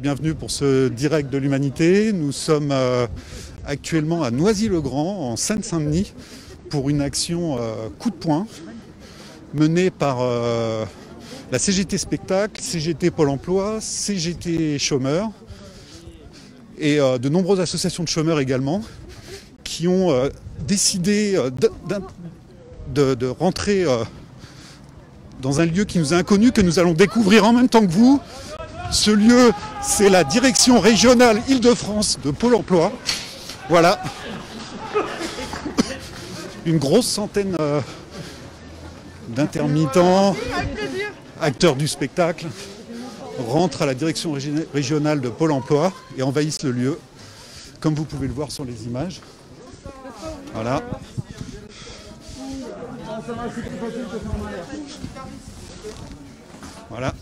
Bienvenue pour ce direct de l'humanité. Nous sommes actuellement à Noisy-le-Grand, en Seine-Saint-Denis, pour une action coup de poing menée par la CGT Spectacle, CGT Pôle Emploi, CGT Chômeurs et de nombreuses associations de chômeurs également qui ont décidé de rentrer dans un lieu qui nous est inconnu, que nous allons découvrir en même temps que vous. Ce lieu, c'est la direction régionale Île-de-France de Pôle emploi. Voilà. Une grosse centaine d'intermittents, acteurs du spectacle, rentrent à la direction régionale de Pôle emploi et envahissent le lieu, comme vous pouvez le voir sur les images. Voilà. Voilà.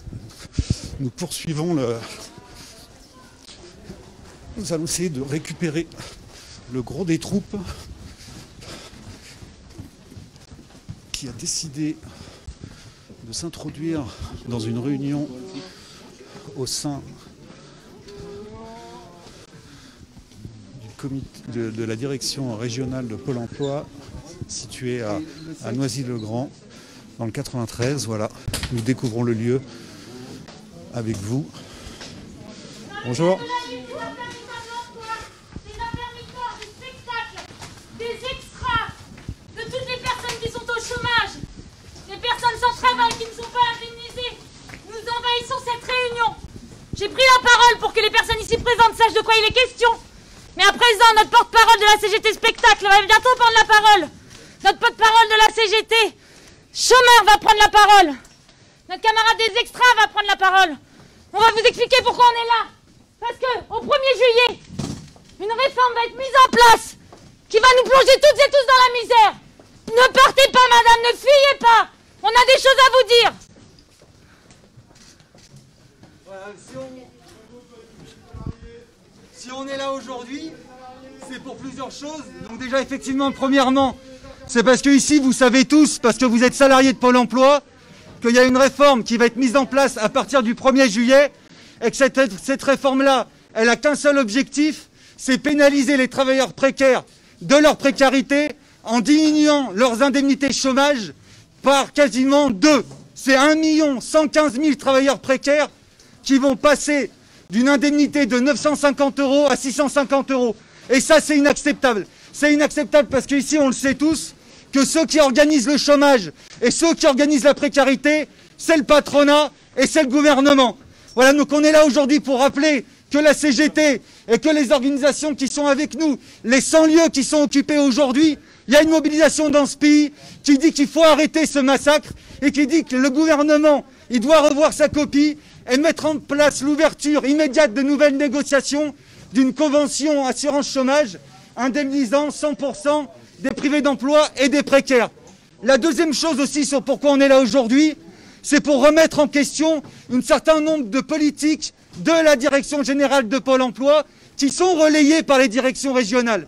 Nous poursuivons Nous allons essayer de récupérer le gros des troupes qui a décidé de s'introduire dans une réunion au sein du comité de la direction régionale de Pôle emploi située à Noisy-le-Grand dans le 93. Voilà, nous découvrons le lieu avec vous. Bonjour. Des intermittents, du spectacle, des extras, de toutes les personnes qui sont au chômage, des personnes sans travail qui ne sont pas indemnisées. Nous envahissons cette réunion. J'ai pris la parole pour que les personnes ici présentes sachent de quoi il est question. Mais à présent, notre porte-parole de la CGT Spectacle va bientôt prendre la parole. Notre porte-parole de la CGT Chômeur va prendre la parole. Notre camarade des extras va prendre la parole. On va vous expliquer pourquoi on est là. Parce qu'au 1er juillet, une réforme va être mise en place qui va nous plonger toutes et tous dans la misère. Ne partez pas, madame, ne fuyez pas. On a des choses à vous dire. Voilà, si on est là aujourd'hui, c'est pour plusieurs choses. Donc déjà, effectivement, premièrement, c'est parce que ici, vous savez tous, parce que vous êtes salariés de Pôle emploi, qu'il y a une réforme qui va être mise en place à partir du 1er juillet et que cette réforme-là, elle n'a qu'un seul objectif, c'est pénaliser les travailleurs précaires de leur précarité en diminuant leurs indemnités chômage par quasiment 2. C'est 1 115 000 travailleurs précaires qui vont passer d'une indemnité de 950 € à 650 €. Et ça, c'est inacceptable. C'est inacceptable parce qu'ici, on le sait tous, que ceux qui organisent le chômage et ceux qui organisent la précarité, c'est le patronat et c'est le gouvernement. Voilà, donc on est là aujourd'hui pour rappeler que la CGT et que les organisations qui sont avec nous, les 100 lieux qui sont occupés aujourd'hui, il y a une mobilisation dans ce pays qui dit qu'il faut arrêter ce massacre et qui dit que le gouvernement, il doit revoir sa copie et mettre en place l'ouverture immédiate de nouvelles négociations d'une convention assurance chômage indemnisant 100% des privés d'emploi et des précaires. La deuxième chose aussi sur pourquoi on est là aujourd'hui, c'est pour remettre en question un certain nombre de politiques de la direction générale de Pôle emploi qui sont relayées par les directions régionales.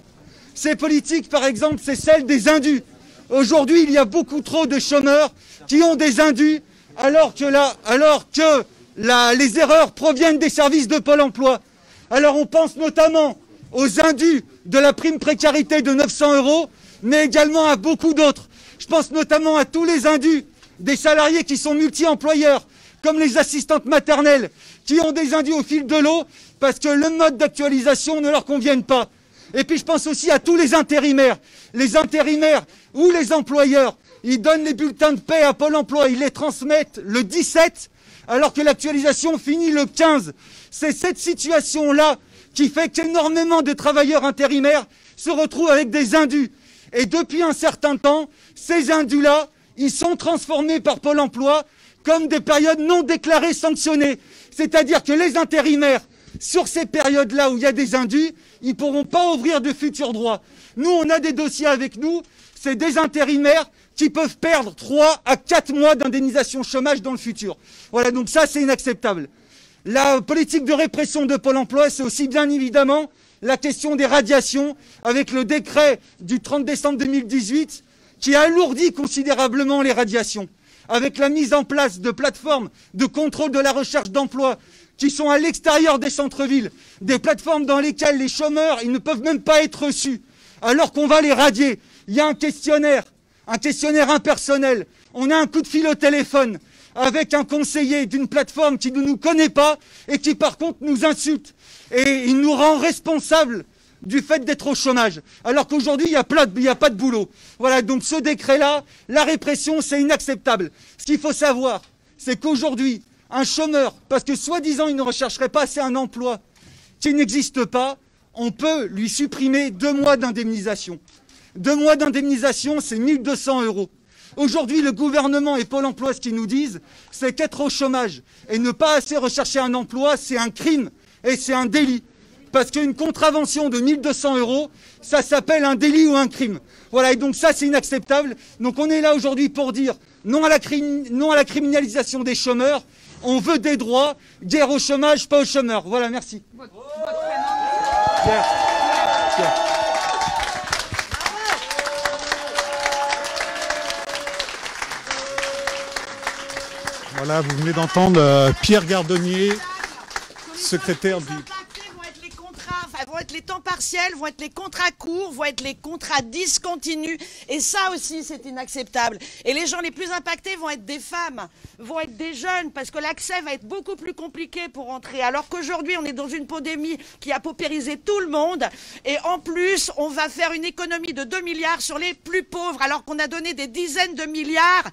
Ces politiques, par exemple, c'est celle des indus. Aujourd'hui, il y a beaucoup trop de chômeurs qui ont des indus alors que les erreurs proviennent des services de Pôle emploi. Alors on pense notamment aux indus de la prime précarité de 900 €, mais également à beaucoup d'autres. Je pense notamment à tous les indus des salariés qui sont multi-employeurs, comme les assistantes maternelles, qui ont des indus au fil de l'eau parce que le mode d'actualisation ne leur convienne pas. Et puis je pense aussi à tous les intérimaires ou les employeurs. Ils donnent les bulletins de paie à Pôle emploi, ils les transmettent le 17, alors que l'actualisation finit le 15. C'est cette situation-là qui fait qu'énormément de travailleurs intérimaires se retrouvent avec des indus. Et depuis un certain temps, ces indus-là, ils sont transformés par Pôle emploi comme des périodes non déclarées sanctionnées. C'est-à-dire que les intérimaires, sur ces périodes-là où il y a des indus, ils ne pourront pas ouvrir de futurs droits. Nous, on a des dossiers avec nous, c'est des intérimaires qui peuvent perdre 3 à 4 mois d'indemnisation chômage dans le futur. Voilà, donc ça, c'est inacceptable. La politique de répression de Pôle emploi, c'est aussi bien évidemment la question des radiations, avec le décret du 30 décembre 2018 qui alourdit considérablement les radiations, avec la mise en place de plateformes de contrôle de la recherche d'emploi qui sont à l'extérieur des centres-villes, des plateformes dans lesquelles les chômeurs, ils ne peuvent même pas être reçus, alors qu'on va les radier. Il y a un questionnaire impersonnel. On a un coup de fil au téléphone avec un conseiller d'une plateforme qui ne nous connaît pas et qui par contre nous insulte. Et il nous rend responsables du fait d'être au chômage, alors qu'aujourd'hui, il n'y a pas de boulot. Voilà, donc ce décret-là, la répression, c'est inacceptable. Ce qu'il faut savoir, c'est qu'aujourd'hui, un chômeur, parce que soi-disant, il ne rechercherait pas assez un emploi qui n'existe pas, on peut lui supprimer 2 mois d'indemnisation. 2 mois d'indemnisation, c'est 1 200 €. Aujourd'hui, le gouvernement et Pôle emploi, ce qu'ils nous disent, c'est qu'être au chômage et ne pas assez rechercher un emploi, c'est un crime et c'est un délit. Parce qu'une contravention de 1 200 €, ça s'appelle un délit ou un crime. Voilà, et donc ça, c'est inacceptable. Donc on est là aujourd'hui pour dire non à la criminalisation des chômeurs. On veut des droits, guerre au chômage, pas aux chômeurs. Voilà, merci. Votre prénom ? Pierre. Voilà, vous venez d'entendre Pierre Gardonnier, secrétaire du... Vont être les temps partiels, vont être les contrats courts, vont être les contrats discontinus. Et ça aussi, c'est inacceptable. Et les gens les plus impactés vont être des femmes, vont être des jeunes, parce que l'accès va être beaucoup plus compliqué pour entrer. Alors qu'aujourd'hui, on est dans une pandémie qui a paupérisé tout le monde. Et en plus, on va faire une économie de 2 milliards sur les plus pauvres, alors qu'on a donné des dizaines de milliards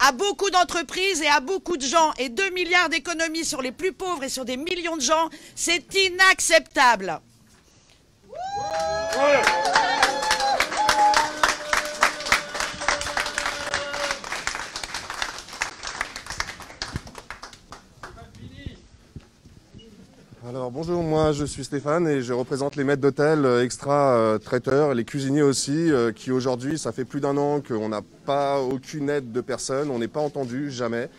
à beaucoup d'entreprises et à beaucoup de gens. Et 2 milliards d'économies sur les plus pauvres et sur des millions de gens, c'est inacceptable. Alors bonjour, moi je suis Stéphane et je représente les maîtres d'hôtel extra traiteurs, les cuisiniers aussi, qui aujourd'hui, ça fait plus d'1 an qu'on n'a pas aucune aide de personne, on n'est pas entendu, jamais.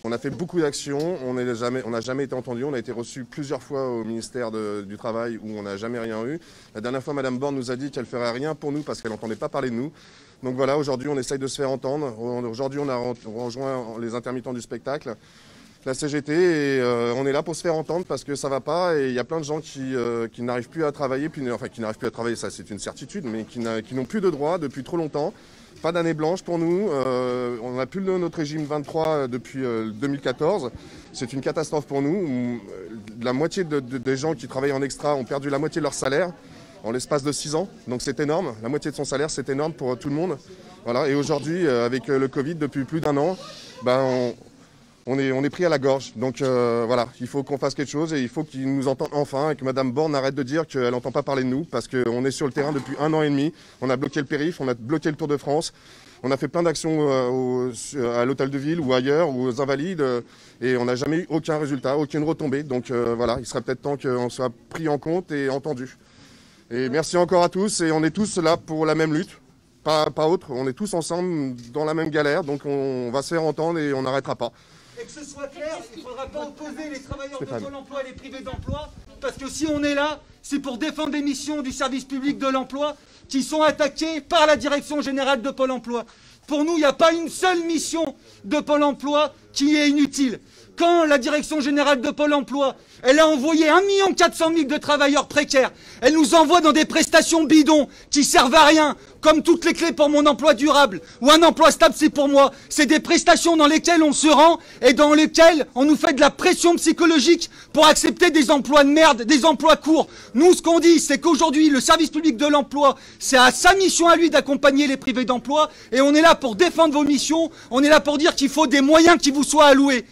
On a fait beaucoup d'actions, on n'a jamais été entendu, on a été reçu plusieurs fois au ministère du Travail où on n'a jamais rien eu. La dernière fois, Madame Borne nous a dit qu'elle ne ferait rien pour nous parce qu'elle n'entendait pas parler de nous. Donc voilà, aujourd'hui on essaye de se faire entendre. Aujourd'hui on a rejoint les intermittents du spectacle, la CGT, et on est là pour se faire entendre parce que ça va pas et il y a plein de gens qui n'arrivent plus à travailler, enfin qui n'arrivent plus à travailler, ça c'est une certitude, mais qui n'ont plus de droits depuis trop longtemps. Pas d'année blanche pour nous, on n'a plus notre régime 23 depuis 2014, c'est une catastrophe pour nous. La moitié des gens qui travaillent en extra ont perdu la moitié de leur salaire en l'espace de 6 ans, donc c'est énorme, la moitié de son salaire c'est énorme pour tout le monde. Voilà. Et aujourd'hui avec le Covid depuis plus d'1 an, on est pris à la gorge, donc voilà, il faut qu'on fasse quelque chose et il faut qu'ils nous entendent enfin et que Madame Borne arrête de dire qu'elle n'entend pas parler de nous parce qu'on est sur le terrain depuis 1 an et demi, on a bloqué le périph', on a bloqué le Tour de France, on a fait plein d'actions à l'hôtel de ville ou ailleurs ou aux Invalides et on n'a jamais eu aucun résultat, aucune retombée, donc voilà, il serait peut-être temps qu'on soit pris en compte et entendu. Et merci encore à tous et on est tous là pour la même lutte, pas autre, on est tous ensemble dans la même galère, donc on va se faire entendre et on n'arrêtera pas. Et que ce soit clair, il ne faudra pas opposer les travailleurs de Pôle emploi et les privés d'emploi, parce que si on est là, c'est pour défendre des missions du service public de l'emploi qui sont attaquées par la direction générale de Pôle emploi. Pour nous, il n'y a pas une seule mission de Pôle emploi qui est inutile. Quand la direction générale de Pôle emploi, elle a envoyé 1 400 000 de travailleurs précaires, elle nous envoie dans des prestations bidons qui servent à rien, comme toutes les clés pour mon emploi durable, ou un emploi stable c'est pour moi. C'est des prestations dans lesquelles on se rend et dans lesquelles on nous fait de la pression psychologique pour accepter des emplois de merde, des emplois courts. Nous, ce qu'on dit, c'est qu'aujourd'hui, le service public de l'emploi, c'est à sa mission à lui d'accompagner les privés d'emploi, et on est là pour défendre vos missions, on est là pour dire qu'il faut des moyens qui vous soient alloués.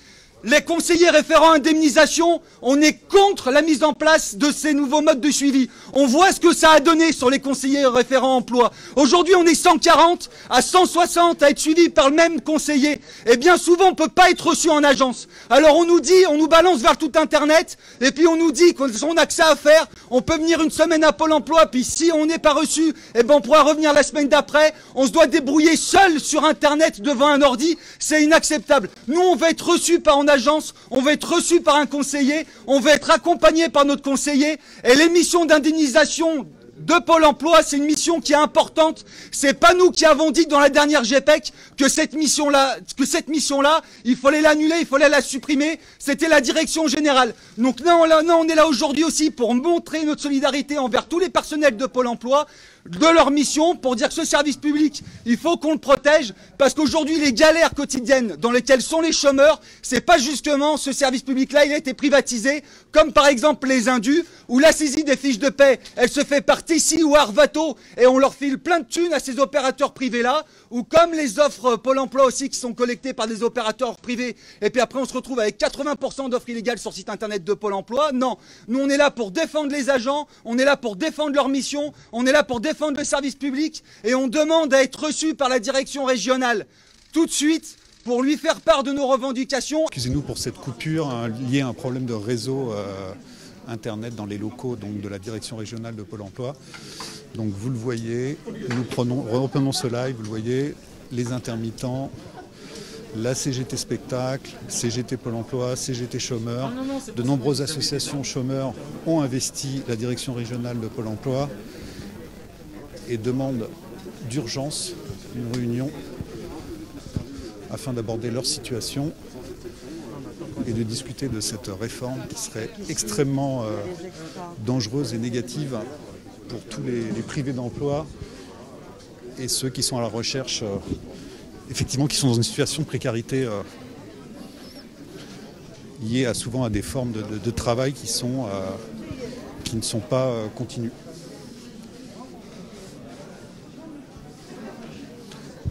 Les conseillers référents indemnisation, on est contre la mise en place de ces nouveaux modes de suivi. On voit ce que ça a donné sur les conseillers référents emploi. Aujourd'hui, on est 140 à 160 à être suivis par le même conseiller. Et bien souvent, on ne peut pas être reçu en agence. Alors on nous dit, on nous balance vers tout Internet, et puis on nous dit qu'on a que ça à faire. On peut venir une semaine à Pôle emploi, puis si on n'est pas reçu, eh ben on pourra revenir la semaine d'après. On se doit débrouiller seul sur Internet devant un ordi. C'est inacceptable. Nous, on va être reçus par en agence, on va être reçu par un conseiller, on va être accompagné par notre conseiller, et les missions d'indemnisation de Pôle emploi, c'est une mission qui est importante. C'est pas nous qui avons dit dans la dernière GPEC que cette mission-là, il fallait l'annuler, il fallait la supprimer. C'était la direction générale. Donc non, on est là aujourd'hui aussi pour montrer notre solidarité envers tous les personnels de Pôle emploi, de leur mission, pour dire que ce service public, il faut qu'on le protège, parce qu'aujourd'hui, les galères quotidiennes dans lesquelles sont les chômeurs, c'est pas justement ce service public-là, il a été privatisé, comme par exemple les indus, où la saisie des fiches de paie, elle se fait par Tessie ou Arvato, et on leur file plein de thunes à ces opérateurs privés-là, ou comme les offres Pôle emploi aussi qui sont collectées par des opérateurs privés, et puis après on se retrouve avec 80% d'offres illégales sur le site internet de Pôle emploi. Non, nous on est là pour défendre les agents, on est là pour défendre leur mission, on est là pour défendre le service public, et on demande à être reçu par la direction régionale tout de suite pour lui faire part de nos revendications. Excusez-nous pour cette coupure liée à un problème de réseau internet dans les locaux donc, de la direction régionale de Pôle emploi. Donc vous le voyez, reprenons ce live, vous le voyez, les intermittents, la CGT Spectacle, CGT Pôle emploi, CGT Chômeurs, de nombreuses associations chômeurs ont investi la direction régionale de Pôle emploi et demandent d'urgence une réunion afin d'aborder leur situation et de discuter de cette réforme qui serait extrêmement dangereuse et négative pour tous les privés d'emploi et ceux qui sont à la recherche, effectivement, qui sont dans une situation de précarité liée souvent à des formes de travail qui ne sont pas continues.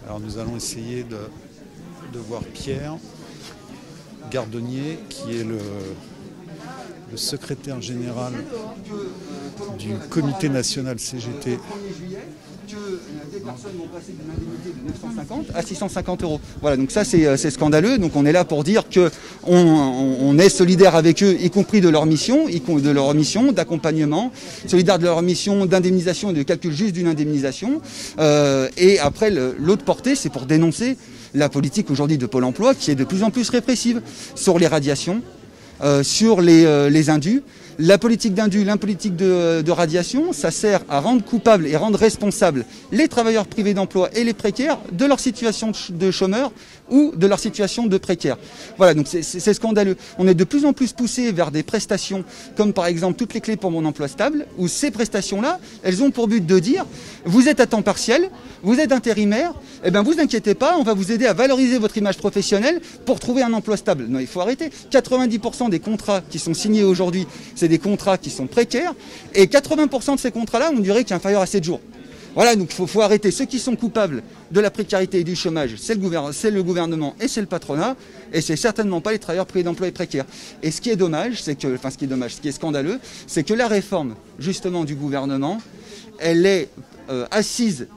Alors nous allons essayer de voir Pierre Gardonnier, qui est le secrétaire général du comité national CGT. Que des personnes vont passer d'une indemnité de 950 à 650 €. Voilà, donc ça c'est scandaleux. Donc on est là pour dire qu'on est solidaire avec eux, y compris de leur mission, d'accompagnement, solidaire de leur mission d'indemnisation et de calcul juste d'une indemnisation. Et après, l'autre portée, c'est pour dénoncer la politique aujourd'hui de Pôle emploi qui est de plus en plus répressive sur les radiations, sur les indus. La politique d'indu, la politique de radiation, ça sert à rendre coupables et rendre responsables les travailleurs privés d'emploi et les précaires de leur situation de chômeurs ou de leur situation de précaire. Voilà, donc c'est scandaleux. On est de plus en plus poussé vers des prestations comme par exemple toutes les clés pour mon emploi stable, où ces prestations-là, elles ont pour but de dire vous êtes à temps partiel, vous êtes intérimaire, eh bien vous inquiétez pas, on va vous aider à valoriser votre image professionnelle pour trouver un emploi stable. Non, il faut arrêter. 90% des contrats qui sont signés aujourd'hui, c'est des contrats qui sont précaires, et 80% de ces contrats-là ont une durée qui est inférieure à 7 jours. Voilà, donc il faut arrêter. Ceux qui sont coupables de la précarité et du chômage, c'est le gouvernement et c'est le patronat, et c'est certainement pas les travailleurs privés d'emploi et précaires. Et ce qui est dommage, ce qui est scandaleux, c'est que la réforme, justement, du gouvernement, elle est assise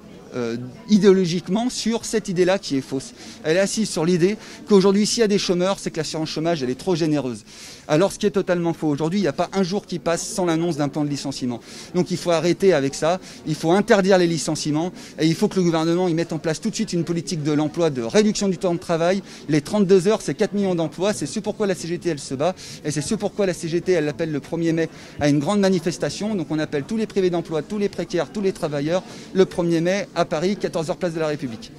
idéologiquement sur cette idée-là qui est fausse. Elle est assise sur l'idée qu'aujourd'hui, s'il y a des chômeurs, c'est que l'assurance chômage, elle est trop généreuse. Alors, ce qui est totalement faux. Aujourd'hui, il n'y a pas un jour qui passe sans l'annonce d'un plan de licenciement. Donc, il faut arrêter avec ça. Il faut interdire les licenciements. Et il faut que le gouvernement y mette en place tout de suite une politique de l'emploi, de réduction du temps de travail. Les 32 heures, c'est 4 millions d'emplois. C'est ce pourquoi la CGT, elle se bat. Et c'est ce pourquoi la CGT, elle appelle le 1er mai à une grande manifestation. Donc, on appelle tous les privés d'emploi, tous les précaires, tous les travailleurs, le 1er mai à Paris, 14h place de la République.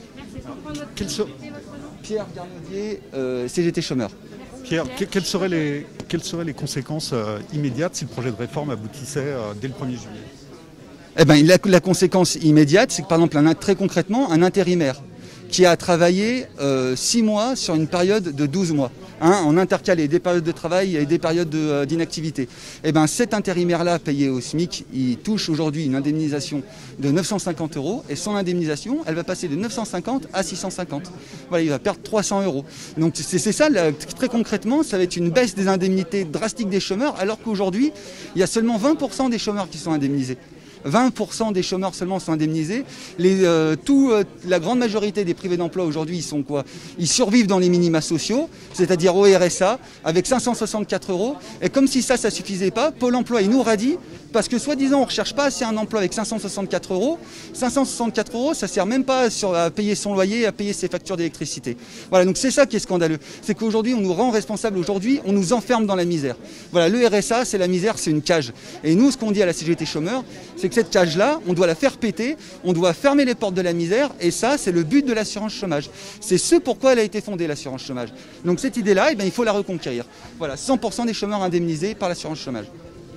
Pierre Gardonnier, CGT Chômeurs. Pierre, quelles seraient les conséquences immédiates si le projet de réforme aboutissait dès le 1er juillet ? Eh ben, la conséquence immédiate, c'est que par exemple, très concrètement, un intérimaire qui a travaillé 6 mois sur une période de 12 mois, en intercalé des périodes de travail et des périodes d'inactivité. Eh ben, cet intérimaire-là, payé au SMIC, il touche aujourd'hui une indemnisation de 950 € et son indemnisation, elle va passer de 950 à 650. Voilà, il va perdre 300 €. Donc c'est ça, très concrètement, ça va être une baisse des indemnités drastique des chômeurs, alors qu'aujourd'hui, il y a seulement 20% des chômeurs qui sont indemnisés. 20% des chômeurs seulement sont indemnisés. La grande majorité des privés d'emploi aujourd'hui, ils sont quoi? Ils survivent dans les minima sociaux, c'est-à-dire au RSA, avec 564 €. Et comme si ça suffisait pas, Pôle emploi, il nous radie, parce que soi-disant, on ne recherche pas assez un emploi avec 564 €. 564 €, ça ne sert même pas à payer son loyer, à payer ses factures d'électricité. Voilà, donc c'est ça qui est scandaleux. C'est qu'aujourd'hui, on nous rend responsables, aujourd'hui, on nous enferme dans la misère. Voilà, le RSA, c'est la misère, c'est une cage. Et nous, ce qu'on dit à la CGT Chômeurs, c'est c'est que cette cage-là, on doit la faire péter, on doit fermer les portes de la misère, et ça, c'est le but de l'assurance chômage. C'est ce pourquoi elle a été fondée, l'assurance chômage. Donc cette idée-là, il faut la reconquérir. Voilà, 100% des chômeurs indemnisés par l'assurance chômage.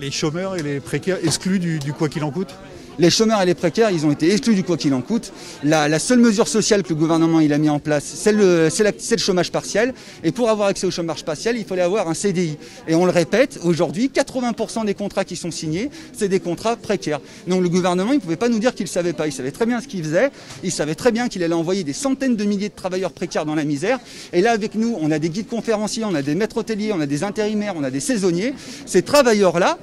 Les chômeurs et les précaires exclus du quoi qu'il en coûte? Les chômeurs et les précaires, ils ont été exclus du quoi qu'il en coûte. La seule mesure sociale que le gouvernement il a mis en place, c'est le chômage partiel. Et pour avoir accès au chômage partiel, il fallait avoir un CDI. Et on le répète, aujourd'hui, 80% des contrats qui sont signés, c'est des contrats précaires. Donc le gouvernement, il ne pouvait pas nous dire qu'il ne savait pas. Il savait très bien ce qu'il faisait. Il savait très bien qu'il allait envoyer des centaines de milliers de travailleurs précaires dans la misère. Et là, avec nous, on a des guides conférenciers, on a des maîtres hôteliers, on a des intérimaires, on a des saisonniers. Ces travailleurs-là,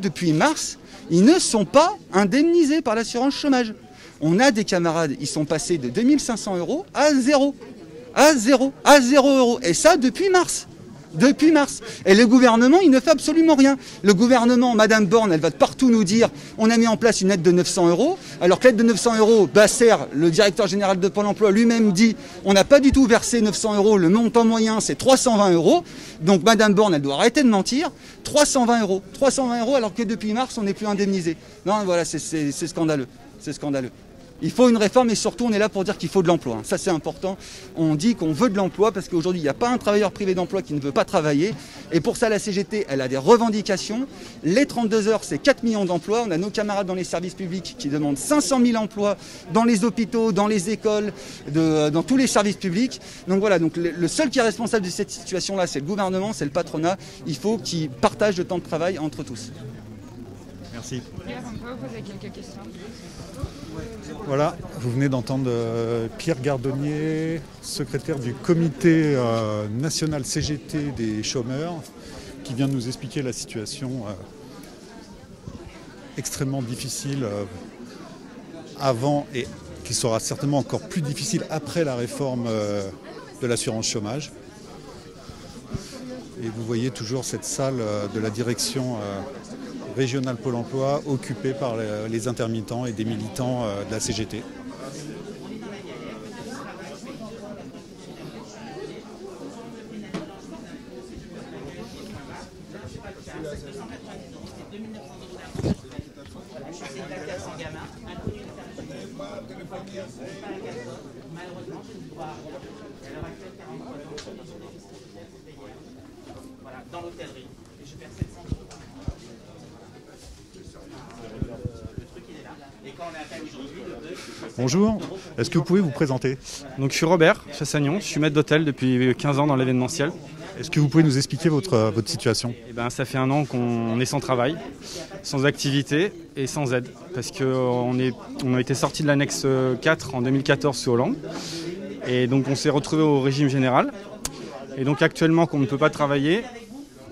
depuis mars, ils ne sont pas indemnisés par l'assurance chômage. On a des camarades, ils sont passés de 2500 € à 0. À 0 €. Et ça, depuis mars. Depuis mars. Et le gouvernement, il ne fait absolument rien. Le gouvernement, Madame Borne, elle va de partout nous dire on a mis en place une aide de 900 €, alors que l'aide de 900 €, Basser, le directeur général de Pôle emploi, lui-même dit on n'a pas du tout versé 900 €, le montant moyen c'est 320 €. Donc Madame Borne, elle doit arrêter de mentir. 320 €. 320 € alors que depuis mars, on n'est plus indemnisé. Non, voilà, c'est scandaleux. C'est scandaleux. Il faut une réforme et surtout on est là pour dire qu'il faut de l'emploi. Ça c'est important. On dit qu'on veut de l'emploi parce qu'aujourd'hui il n'y a pas un travailleur privé d'emploi qui ne veut pas travailler. Et pour ça la CGT elle a des revendications. Les 32 heures c'est 4 millions d'emplois. On a nos camarades dans les services publics qui demandent 500 000 emplois dans les hôpitaux, dans les écoles, dans tous les services publics. Donc voilà, donc le seul qui est responsable de cette situation là c'est le gouvernement, c'est le patronat. Il faut qu'ils partagent le temps de travail entre tous. Merci. On peut vous poser quelques questions. Voilà, vous venez d'entendre Pierre Gardonnier, secrétaire du comité national CGT des chômeurs, qui vient de nous expliquer la situation extrêmement difficile avant et qui sera certainement encore plus difficile après la réforme de l'assurance chômage. Et vous voyez toujours cette salle de la direction régionale Pôle emploi occupée par les intermittents et des militants de la CGT. Dans l'hôtellerie. Et je perds 700 €. Le truc il est là. Et quand on est appelé aujourd'hui, Bonjour, est-ce que vous pouvez vous présenter? Donc je suis Robert Chassagnon, je suis maître d'hôtel depuis 15 ans dans l'événementiel. Est-ce que vous pouvez nous expliquer votre situation? Ça fait un an qu'on est sans travail, sans activité et sans aide. Parce qu'on a été sorti de l'annexe 4 en 2014 sous Hollande. Et donc on s'est retrouvé au régime général. Et donc actuellement, qu'on ne peut pas travailler,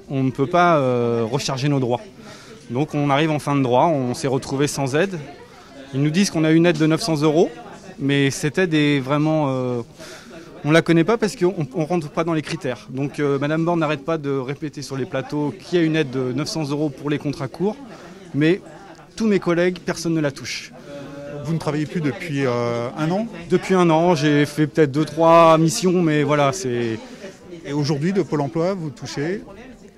on ne peut pas recharger nos droits. Donc on arrive en fin de droit, on s'est retrouvé sans aide. Ils nous disent qu'on a une aide de 900 €, mais cette aide est vraiment... on ne la connaît pas parce qu'on ne rentre pas dans les critères. Donc Madame Borne n'arrête pas de répéter sur les plateaux qu'il y a une aide de 900 € pour les contrats courts, mais tous mes collègues, personne ne la touche. Vous ne travaillez plus depuis un an? Depuis un an, j'ai fait peut-être 2-3 missions, mais voilà, c'est... Et aujourd'hui, de Pôle emploi, vous touchez?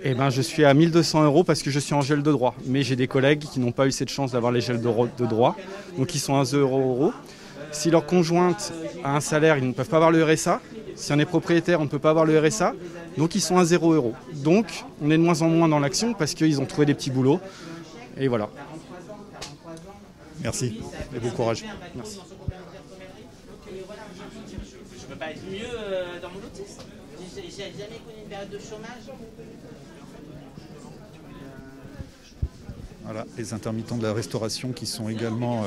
Je suis à 1 200 € parce que je suis en gel de droit. Mais j'ai des collègues qui n'ont pas eu cette chance d'avoir les gels de droit, donc ils sont à 0 €. Si leur conjointe a un salaire, ils ne peuvent pas avoir le RSA. Si on est propriétaire, on ne peut pas avoir le RSA. Donc ils sont à 0 €. Donc on est de moins en moins dans l'action parce qu'ils ont trouvé des petits boulots. Et voilà. Merci et bon courage. Merci. je ne peux pas être mieux dans mon autisme. J'ai jamais connu une période de chômage. Voilà, les intermittents de la restauration qui sont également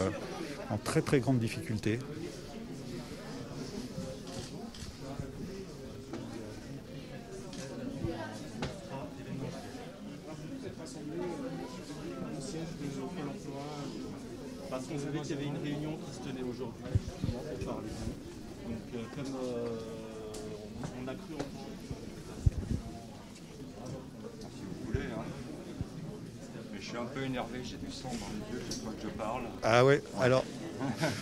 en très très grande difficulté. Parce qu'on savait qu'il y avait une réunion qui se tenait aujourd'hui pour parler. Donc comme on a cru en... Si vous voulez, hein. Mais je suis un peu énervé, j'ai du sang dans les yeux chaque fois que je parle. Ah ouais, alors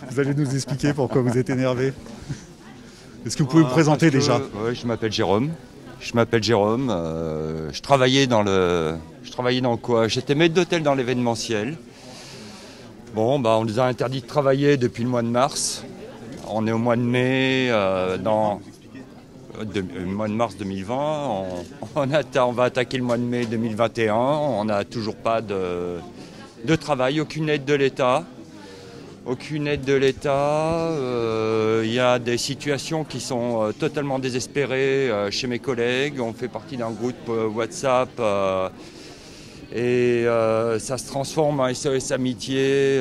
vous allez nous expliquer pourquoi vous êtes énervé. Est-ce que vous pouvez vous présenter déjà? Oui, je m'appelle Jérôme. Je travaillais dans le quoi? J'étais maître d'hôtel dans l'événementiel. Bon, on nous a interdit de travailler depuis le mois de mars. On est au mois de mai, mois de mars 2020. On va attaquer le mois de mai 2021. On n'a toujours pas de travail, aucune aide de l'État. Aucune aide de l'État. Il y a des situations qui sont totalement désespérées chez mes collègues. On fait partie d'un groupe WhatsApp. Et ça se transforme en SOS Amitié,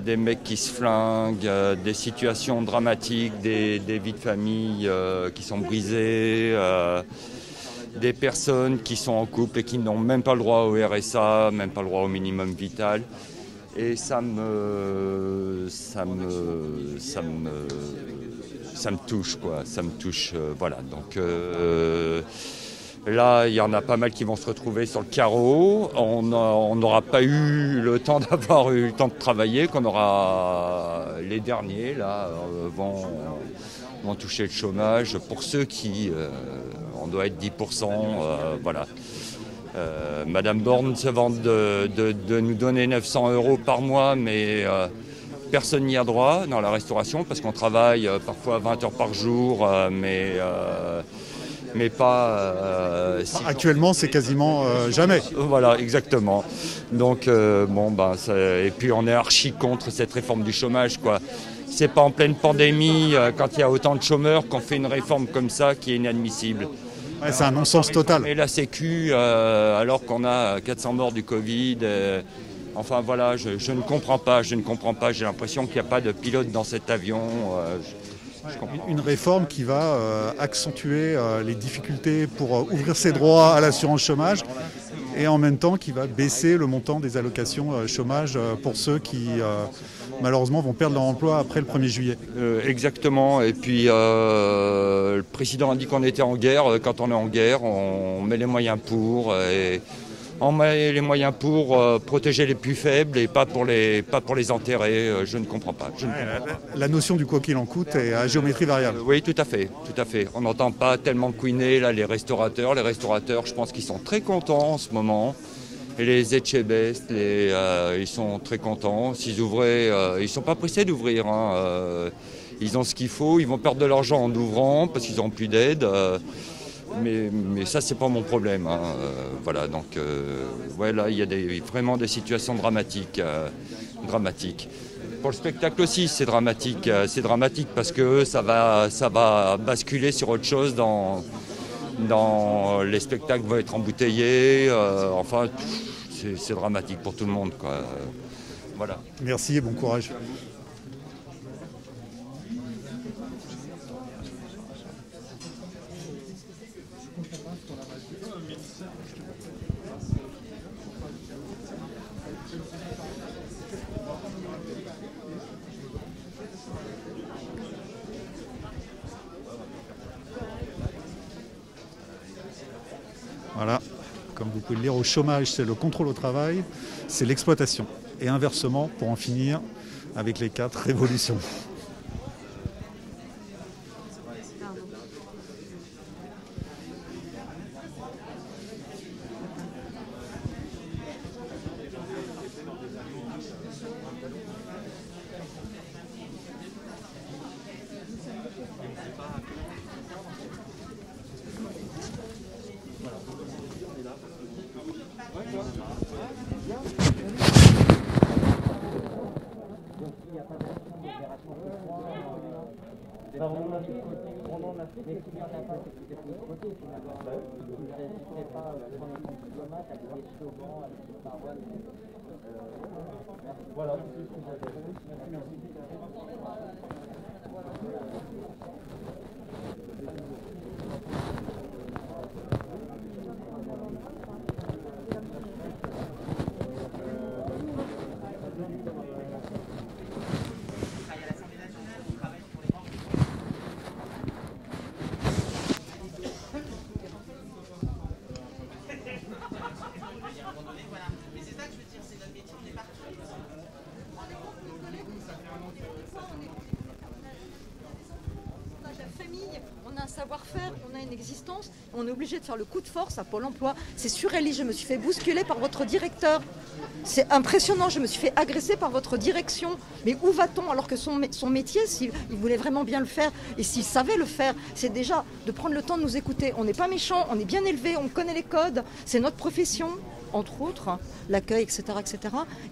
des mecs qui se flinguent, des situations dramatiques, des vies de famille qui sont brisées, des personnes qui sont en couple et qui n'ont même pas le droit au RSA, même pas le droit au minimum vital. Et ça me touche, quoi. Ça me touche, voilà. Donc là, il y en a pas mal qui vont se retrouver sur le carreau. On n'aura pas eu le temps d'avoir eu le temps de travailler, qu'on aura les derniers là vont toucher le chômage. Pour ceux qui, on doit être 10%, voilà. Madame Borne se vante de nous donner 900 € par mois, mais personne n'y a droit dans la restauration parce qu'on travaille parfois 20 heures par jour, mais pas... Actuellement, c'est quasiment jamais. Voilà, exactement. Donc, et puis on est archi contre cette réforme du chômage, quoi. C'est pas en pleine pandémie, quand il y a autant de chômeurs, qu'on fait une réforme comme ça qui est inadmissible. Ouais, c'est un non-sens total. Et la Sécu, alors qu'on a 400 morts du Covid... Enfin voilà, je ne comprends pas, j'ai l'impression qu'il n'y a pas de pilote dans cet avion. Une réforme qui va accentuer les difficultés pour ouvrir ses droits à l'assurance chômage et en même temps qui va baisser le montant des allocations chômage pour ceux qui malheureusement vont perdre leur emploi après le 1er juillet. Exactement, et puis le président a dit qu'on était en guerre. Quand on est en guerre, on met les moyens pour... On met les moyens pour protéger les plus faibles et pas pour les enterrer. Je ne comprends pas. La notion du quoi qu'il en coûte est à géométrie variable. Oui, tout à fait. On n'entend pas tellement couiner là les restaurateurs. Les restaurateurs, je pense qu'ils sont très contents en ce moment. Et les Etchebest, ils sont très contents. S'ils ouvraient, ils ne sont pas pressés d'ouvrir. Ils ont ce qu'il faut. Ils vont perdre de l'argent en ouvrant parce qu'ils n'ont plus d'aide. Mais ça, c'est pas mon problème. Voilà, donc là, il y a vraiment des situations dramatiques. Pour le spectacle aussi, c'est dramatique. C'est dramatique parce que ça va basculer sur autre chose. Les spectacles vont être embouteillés. Enfin, c'est dramatique pour tout le monde, quoi. Voilà. Merci et bon courage. Voilà, comme vous pouvez le lire, au chômage, c'est le contrôle au travail, c'est l'exploitation. Et inversement, pour en finir avec les 4 révolutions. Savoir-faire, on a une existence, on est obligé de faire le coup de force à Pôle emploi. C'est surréaliste, je me suis fait bousculer par votre directeur. C'est impressionnant, je me suis fait agresser par votre direction. Mais où va-t-on alors que son métier, s'il voulait vraiment bien le faire et s'il savait le faire, c'est déjà de prendre le temps de nous écouter. On n'est pas méchants, on est bien élevés, on connaît les codes, c'est notre profession, entre autres, l'accueil, etc., etc.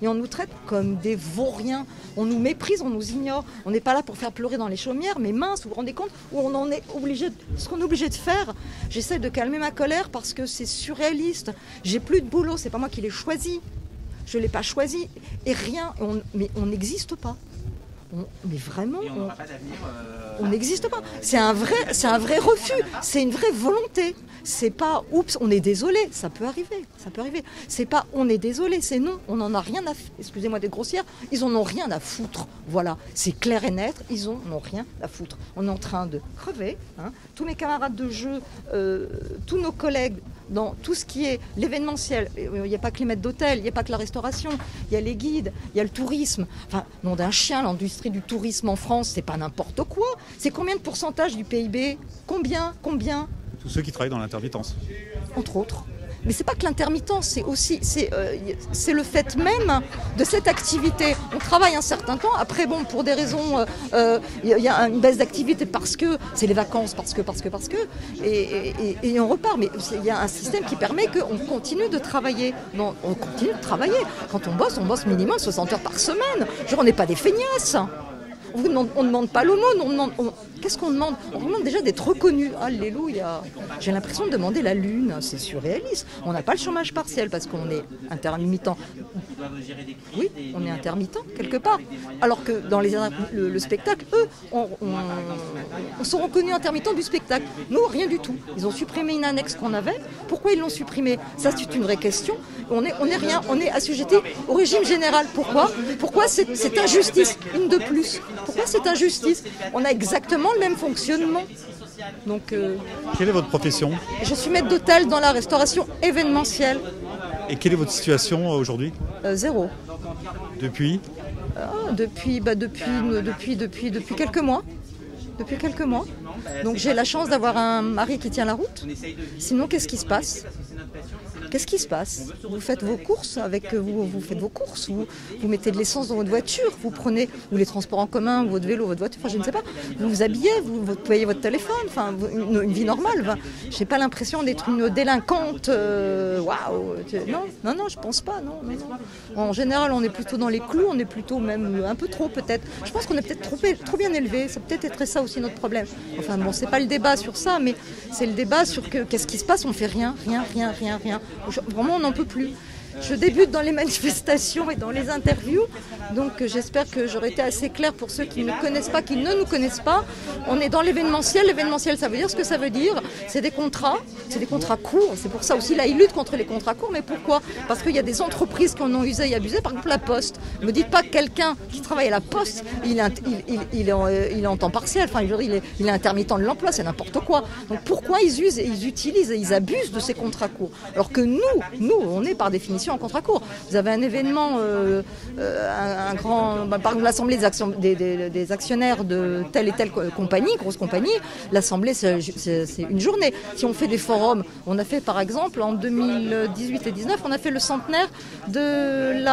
Et on nous traite comme des vauriens. On nous méprise, on nous ignore. On n'est pas là pour faire pleurer dans les chaumières, mais mince, vous vous rendez compte où on en est obligé, ce qu'on est obligé de faire. J'essaie de calmer ma colère parce que c'est surréaliste. J'ai plus de boulot, c'est pas moi qui l'ai choisi. Je ne l'ai pas choisi et rien, mais on n'existe pas. Mais vraiment, on n'existe pas. C'est un vrai refus, c'est une vraie volonté. C'est pas oups, on est désolé, ça peut arriver. C'est pas on est désolé, c'est non, on n'en a rien à excusez-moi d'être grossière, ils en ont rien à foutre. Voilà, c'est clair et net, ils en ont rien à foutre. On est en train de crever, hein. Tous mes camarades de jeu, tous nos collègues dans tout ce qui est l'événementiel, il n'y a pas que les maîtres d'hôtel, il n'y a pas que la restauration, il y a les guides, il y a le tourisme. Enfin, nom d'un chien, l'industrie du tourisme en France, c'est pas n'importe quoi. C'est combien de pourcentage du PIB? Combien? Tous ceux qui travaillent dans l'intermittence. Entre autres. Mais c'est pas que l'intermittence, c'est aussi c'est le fait même de cette activité. On travaille un certain temps. Après, bon, pour des raisons, il y a une baisse d'activité parce que c'est les vacances, parce que, et on repart. Mais il y a un système qui permet qu'on continue de travailler. Non, on continue de travailler. Quand on bosse minimum 60 heures par semaine. Genre, on n'est pas des feignasses. On ne demande pas l'aumône, qu'est-ce qu'on demande? On demande déjà d'être reconnu. Alléluia. J'ai l'impression de demander la lune, c'est surréaliste. On n'a pas le chômage partiel parce qu'on est intermittent. Oui, on est intermittent quelque part. Alors que dans le spectacle, eux, on sont reconnus intermittents du spectacle. Nous, rien du tout. Ils ont supprimé une annexe qu'on avait. Pourquoi ils l'ont supprimée? Ça, c'est une vraie question. On est rien, on est assujetti au régime général. Pourquoi cette injustice, une de plus? Pourquoi cette injustice? On a exactement le même fonctionnement. Donc, quelle est votre profession? Je suis maître d'hôtel dans la restauration événementielle. Et quelle est votre situation aujourd'hui? Zéro. Depuis Depuis quelques mois. Donc j'ai la chance d'avoir un mari qui tient la route. Sinon, qu'est-ce qui se passe? Vous faites vos courses vous faites vos courses, vous mettez de l'essence dans votre voiture, vous prenez ou les transports en commun, ou votre vélo, votre voiture, enfin je ne sais pas. Vous vous habillez, vous payez votre téléphone, enfin une vie normale. Enfin, j'ai pas l'impression d'être une délinquante. Waouh, non, je pense pas. Non. En général, on est plutôt dans les clous, on est plutôt même un peu trop peut-être. Je pense qu'on est peut-être trop bien élevé. Ça peut être ça aussi notre problème. Enfin bon, c'est pas le débat sur ça, mais c'est le débat sur qu'est-ce qui se passe. On fait rien. Vraiment, on n'en peut plus. Je débute dans les manifestations et dans les interviews, donc j'espère que j'aurai été assez claire pour ceux qui ne connaissent pas, qui ne nous connaissent pas. On est dans l'événementiel. L'événementiel, ça veut dire ce que ça veut dire. C'est des contrats courts. C'est pour ça aussi, là, ils luttent contre les contrats courts. Mais pourquoi? Parce qu'il y a des entreprises qui en ont usé et abusé. Par exemple, la Poste. Ne me dites pas que quelqu'un qui travaille à la Poste, il est en temps partiel. Enfin, il est intermittent de l'emploi. C'est n'importe quoi. Donc pourquoi ils usent et ils utilisent et ils abusent de ces contrats courts? Alors que nous, on est par définition en contrat court. Vous avez un événement, un grand, par exemple l'assemblée des actionnaires de telle et telle compagnie, grosse compagnie, l'assemblée c'est une journée. Si on fait des forums, on a fait par exemple en 2018 et 19, on a fait le centenaire de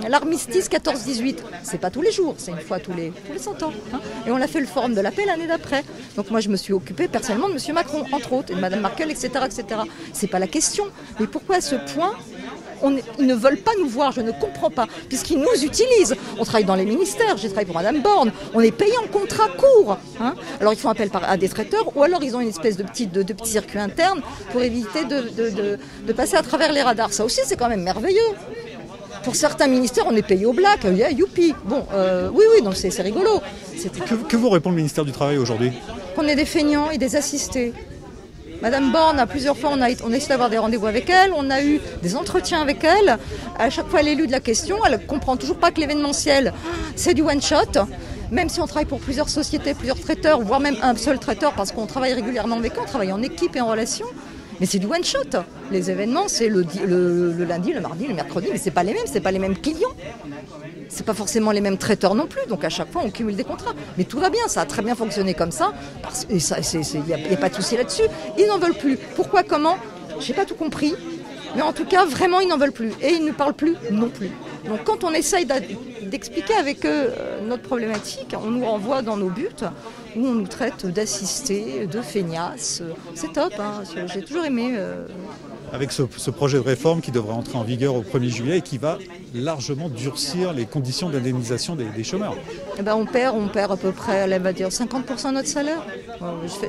l'armistice 14-18. C'est pas tous les jours, c'est une fois tous les 100 ans. Hein. Et on a fait le forum de la paix l'année d'après. Donc moi je me suis occupée personnellement de M. Macron, entre autres, et de Mme Merkel, etc. C'est pas la question. Mais pourquoi à ce point ils ne veulent pas nous voir, je ne comprends pas, puisqu'ils nous utilisent. On travaille dans les ministères, j'ai travaillé pour Mme Borne, on est payé en contrat court. Hein. Alors ils font appel à des traiteurs, ou alors ils ont une espèce de petit circuit interne pour éviter de passer à travers les radars. Ça aussi, c'est quand même merveilleux. Pour certains ministères, on est payé au black, youpi. Bon, oui, donc c'est rigolo. Que vous répond le ministère du Travail aujourd'hui? Qu'on est des feignants et des assistés. Madame Borne, à plusieurs fois, on a essayé d'avoir des rendez-vous avec elle, on a eu des entretiens avec elle. À chaque fois, elle élude la question, elle ne comprend toujours pas que l'événementiel, c'est du one-shot. Même si on travaille pour plusieurs sociétés, plusieurs traiteurs, voire même un seul traiteur, parce qu'on travaille régulièrement avec eux, on travaille en équipe et en relation. Mais c'est du one-shot. Les événements, c'est le lundi, le mardi, le mercredi, mais c'est pas les mêmes clients. C'est pas forcément les mêmes traiteurs non plus, donc à chaque fois on cumule des contrats. Mais tout va bien, ça a très bien fonctionné comme ça, il n'y a pas de souci là-dessus. Ils n'en veulent plus. Pourquoi, comment? J'ai pas tout compris. Mais en tout cas, vraiment, ils n'en veulent plus. Et ils ne parlent plus non plus. Donc quand on essaye d'expliquer avec eux notre problématique, on nous renvoie dans nos buts, où on nous traite d'assistés, de feignasses. C'est top, hein. J'ai toujours aimé... Avec ce projet de réforme qui devrait entrer en vigueur au 1er juillet et qui va largement durcir les conditions d'indemnisation des chômeurs. Eh ben on perd à peu près, elle va dire 50% de notre salaire.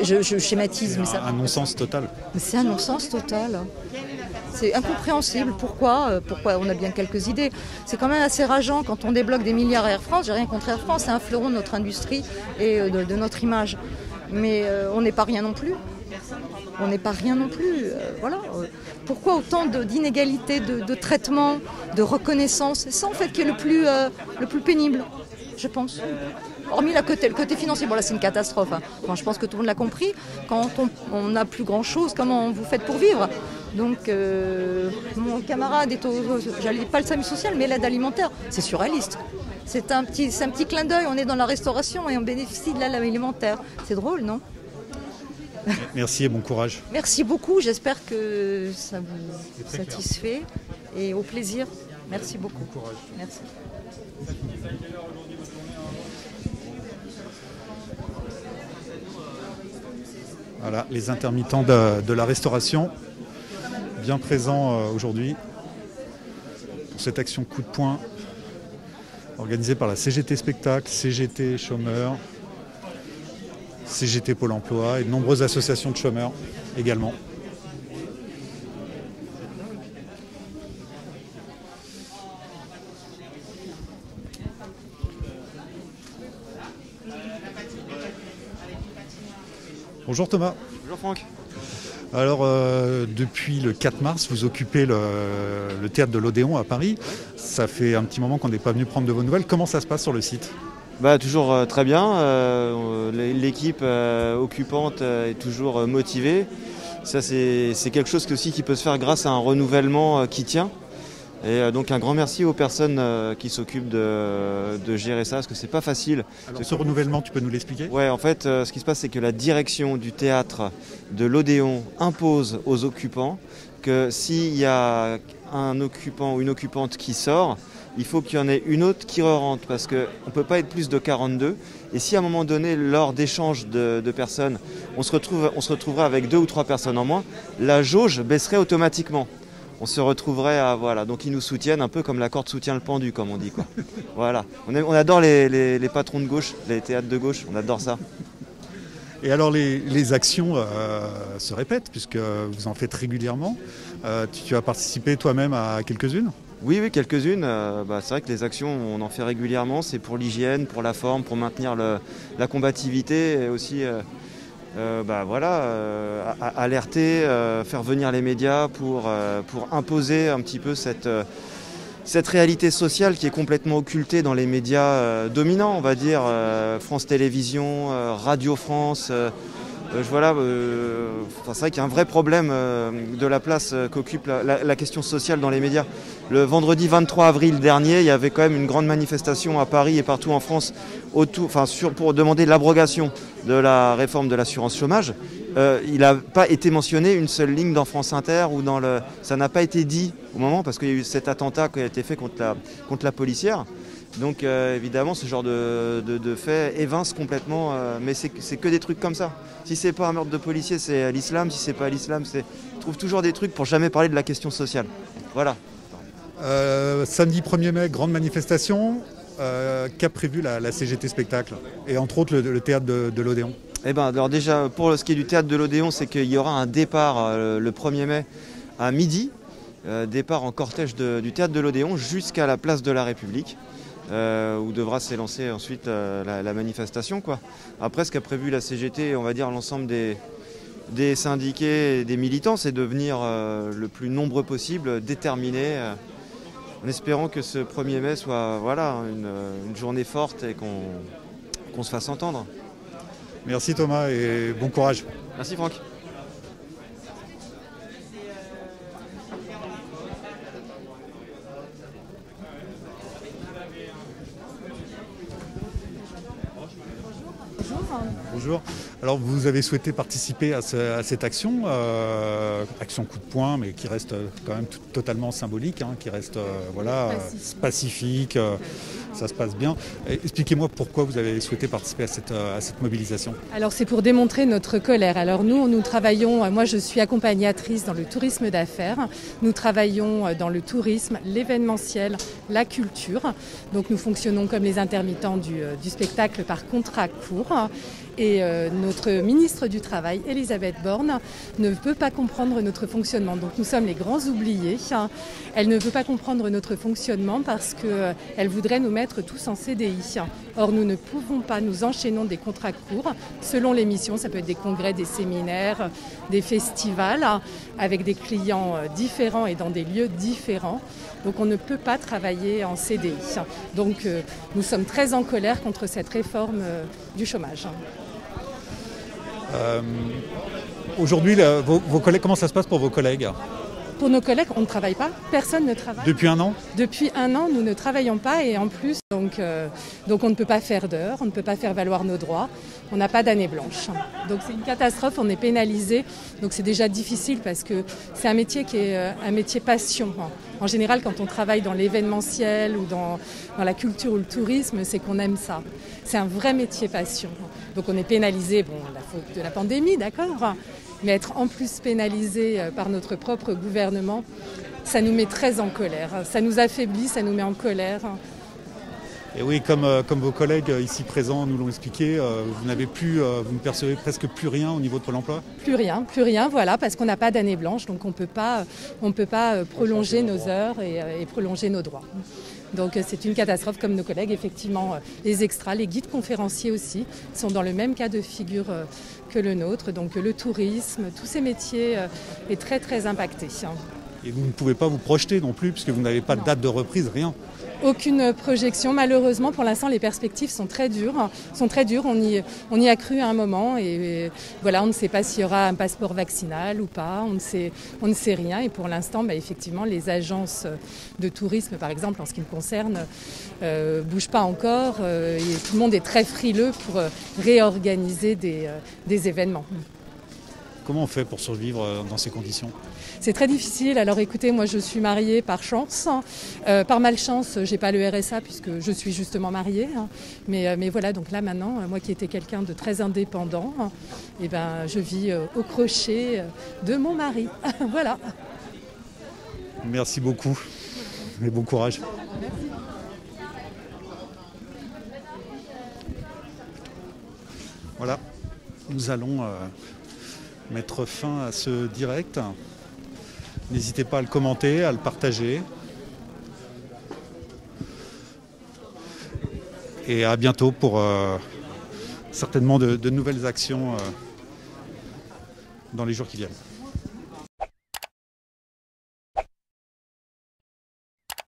Je schématise, mais ça... Un non-sens total. Mais c'est un non-sens total. C'est incompréhensible. Pourquoi on a bien quelques idées. C'est quand même assez rageant quand on débloque des milliards à Air France. J'ai rien contre Air France, c'est un fleuron de notre industrie et de notre image. Mais on n'est pas rien non plus. On n'est pas rien non plus. Voilà. Pourquoi autant d'inégalités de traitement, de reconnaissance? C'est ça en fait qui est le plus pénible, je pense. Hormis le côté financier, bon là c'est une catastrophe. Hein. Enfin, je pense que tout le monde l'a compris. Quand on n'a plus grand-chose, comment vous faites pour vivre? Donc mon camarade est j'allais pas le SAMU social, mais l'aide alimentaire, c'est surréaliste. C'est un petit clin d'œil, on est dans la restauration et on bénéficie de l'aide alimentaire. C'est drôle, non? Merci et bon courage. Merci beaucoup, j'espère que ça vous satisfait et au plaisir. Merci beaucoup. Bon courage. Merci. Voilà, les intermittents de la restauration, bien présents aujourd'hui pour cette action coup de poing organisée par la CGT Spectacle, CGT Chômeurs, CGT Pôle Emploi et de nombreuses associations de chômeurs également. Bonjour Thomas. Bonjour Franck. Alors depuis le 4 mars, vous occupez le théâtre de l'Odéon à Paris. Ça fait un petit moment qu'on n'est pas venu prendre de vos nouvelles. Comment ça se passe sur le site ? Toujours très bien. L'équipe occupante est toujours motivée. Ça, c'est quelque chose qui peut se faire grâce à un renouvellement qui tient. Et donc un grand merci aux personnes qui s'occupent de gérer ça, parce que c'est pas facile. Alors ce renouvellement, tu peux nous l'expliquer ? Ouais, en fait, ce qui se passe, c'est que la direction du théâtre de l'Odéon impose aux occupants que s'il y a un occupant ou une occupante qui sort, il faut qu'il y en ait une autre qui re-rentre, parce qu'on ne peut pas être plus de 42. Et si à un moment donné, lors d'échanges de personnes, on se retrouverait avec 2 ou 3 personnes en moins, la jauge baisserait automatiquement. On se retrouverait à... Voilà, donc ils nous soutiennent un peu comme la corde soutient le pendu, comme on dit, quoi. Voilà, on adore les patrons de gauche, les théâtres de gauche, on adore ça. Et alors les actions se répètent, puisque vous en faites régulièrement. Tu as participé toi-même à quelques-unes ? Oui, quelques-unes. C'est vrai que les actions, on en fait régulièrement. C'est pour l'hygiène, pour la forme, pour maintenir la combativité et aussi alerter, faire venir les médias pour imposer un petit peu cette réalité sociale qui est complètement occultée dans les médias dominants, on va dire, France Télévisions, Radio France. C'est vrai qu'il y a un vrai problème de la place qu'occupe la question sociale dans les médias. Le vendredi 23 avril dernier, il y avait quand même une grande manifestation à Paris et partout en France pour demander l'abrogation de la réforme de l'assurance chômage. Il n'a pas été mentionné une seule ligne dans France Inter ou ça n'a pas été dit au moment, parce qu'il y a eu cet attentat qui a été fait contre la policière. Donc évidemment, ce genre de fait évince complètement, mais c'est que des trucs comme ça. Si c'est pas un meurtre de policier, c'est à l'islam. Si c'est pas à l'islam, on trouve toujours des trucs pour jamais parler de la question sociale. Voilà. Samedi 1er mai, grande manifestation. Qu'a prévu la CGT Spectacle et entre autres le théâtre de l'Odéon? Alors déjà, pour ce qui est du théâtre de l'Odéon, c'est qu'il y aura un départ le 1er mai à midi, départ en cortège du théâtre de l'Odéon jusqu'à la place de la République. Où devra s'élancer ensuite la manifestation, quoi. Après, ce qu'a prévu la CGT, on va dire l'ensemble des syndiqués et des militants, c'est de venir le plus nombreux possible, déterminés, en espérant que ce 1er mai soit une journée forte et qu'on se fasse entendre. Merci Thomas et bon courage. Merci Franck. Bonjour. Alors vous avez souhaité participer à cette action, action coup de poing, mais qui reste quand même totalement symbolique, hein, qui reste pacifique, ça se passe bien. Expliquez-moi pourquoi vous avez souhaité participer à cette mobilisation. Alors c'est pour démontrer notre colère. Alors nous travaillons, moi je suis accompagnatrice dans le tourisme d'affaires, nous travaillons dans le tourisme, l'événementiel, la culture. Donc nous fonctionnons comme les intermittents du spectacle par contrat court. Et notre ministre du Travail, Elisabeth Borne, ne peut pas comprendre notre fonctionnement. Donc nous sommes les grands oubliés. Elle ne veut pas comprendre notre fonctionnement parce qu'elle voudrait nous mettre tous en CDI. Or nous ne pouvons pas, nous enchaînons des contrats courts selon les missions. Ça peut être des congrès, des séminaires, des festivals avec des clients différents et dans des lieux différents. Donc on ne peut pas travailler en CDI. Donc nous sommes très en colère contre cette réforme du chômage. Aujourd'hui, vos collègues, comment ça se passe pour vos collègues? Pour nos collègues, on ne travaille pas. Personne ne travaille. Depuis un an? Depuis un an, nous ne travaillons pas et en plus, donc on ne peut pas faire d'heures, on ne peut pas faire valoir nos droits. On n'a pas d'année blanche. Donc c'est une catastrophe, on est pénalisé. Donc c'est déjà difficile parce que c'est un métier qui est un métier passion. En général, quand on travaille dans l'événementiel ou dans la culture ou le tourisme, c'est qu'on aime ça. C'est un vrai métier passion. Donc on est pénalisé, la faute de la pandémie, d'accord, mais être en plus pénalisé par notre propre gouvernement, ça nous met très en colère. Ça nous affaiblit, ça nous met en colère. Et oui, comme vos collègues ici présents nous l'ont expliqué, vous ne percevez presque plus rien au niveau de Pôle emploi? Plus rien, voilà, parce qu'on n'a pas d'année blanche, donc on ne peut pas prolonger nos heures et prolonger nos droits. Donc c'est une catastrophe comme nos collègues, effectivement, les extras, les guides conférenciers aussi, sont dans le même cas de figure que le nôtre. Donc le tourisme, tous ces métiers est très très impacté. Et vous ne pouvez pas vous projeter non plus, puisque vous n'avez pas de date de reprise, rien? Aucune projection. Malheureusement, pour l'instant, les perspectives sont très dures. On y a cru à un moment et voilà, on ne sait pas s'il y aura un passeport vaccinal ou pas. On ne sait rien. Et pour l'instant, effectivement, les agences de tourisme, par exemple, en ce qui me concerne, bougent pas encore. Et tout le monde est très frileux pour réorganiser des événements. Comment on fait pour survivre dans ces conditions? C'est très difficile. Alors écoutez, moi je suis mariée par chance. Par malchance, j'ai pas le RSA puisque je suis justement mariée. Mais voilà, donc là maintenant, moi qui étais quelqu'un de très indépendant, je vis au crochet de mon mari. Voilà. Merci beaucoup et bon courage. Merci. Voilà, nous allons mettre fin à ce direct. N'hésitez pas à le commenter, à le partager. Et à bientôt pour certainement de nouvelles actions dans les jours qui viennent.